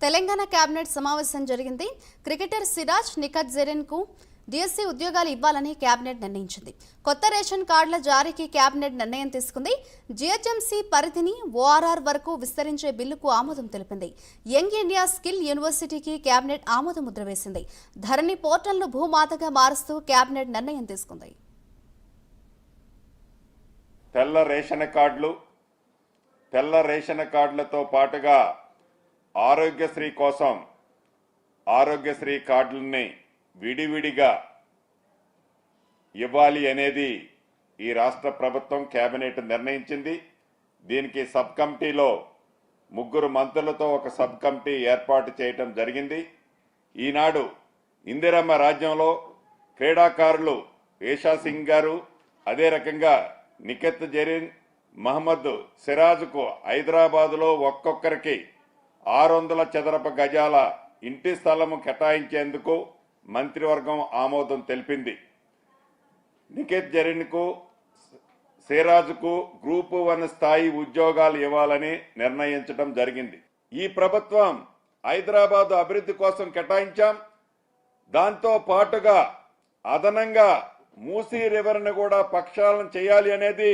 Telangana cabinet సమావేశం జరిగింది. Cricketer Siraj Nikhat Zareen కు డిఎస్సీ ఉద్యోగాలు ఇవ్వాలని కేబినెట్ నిర్ణయించింది. కొత్త రేషన్ కార్డుల జారీకి కేబినెట్ నిర్ణయం తీసుకుంది. జీహెచ్ఎంసీ పరిధిని ఓఆర్ఆర్ వరకు విస్తరించే బిల్లుకు ఆమోదం తెలిపింది. యంగ్ ఇండియా స్కిల్ యూనివర్సిటీకి కేబినెట్ ఆమోద ముద్ర వేసింది. ధరణి పోర్టల్ను భూమాతగా మారుస్తూ కేబినెట్ నిర్ణయం తీసుకుంది. తెల్ల రేషన్ కార్డులతో పాటుగా ఆరోగ్యశ్రీ కోసం ఆరోగ్యశ్రీ కార్డులని విడివిడిగా ఇవ్వాలి అనేది ఈ రాష్ట్ర ప్రభుత్వం కేబినెట్ నిర్ణయించింది. దీనికి సబ్ కమిటీలో 3 మంత్రులతో ఒక సబ్ కమిటీ ఏర్పాటు చేయటం జరిగింది. ఈనాడు ఇందిరమ్మ రాజ్యంలో క్రీడాకారులు ఏషా సింగ్ గారు, అదే రకంగా నిఖత్ జరీన్, మహమ్మద్ సిరాజ్కు హైదరాబాదులో ఒక్కొక్కరికి 600 చదరపు గజాల ఇంటి స్థలము కేటాయించేందుకు మంత్రివర్గం ఆమోదం తెలిపింది. నిఖత్ జరీన్కు, సిరాజ్కు గ్రూప్ 1 స్థాయి ఉద్యోగాలు ఇవ్వాలని నిర్ణయించడం జరిగింది. ఈ ప్రభుత్వం హైదరాబాద్ అభివృద్ధి కోసం కేటాయించాం. దాంతో పాటుగా అదనంగా మూసీ రివర్ను కూడా ప్రక్షాళన చేయాలి అనేది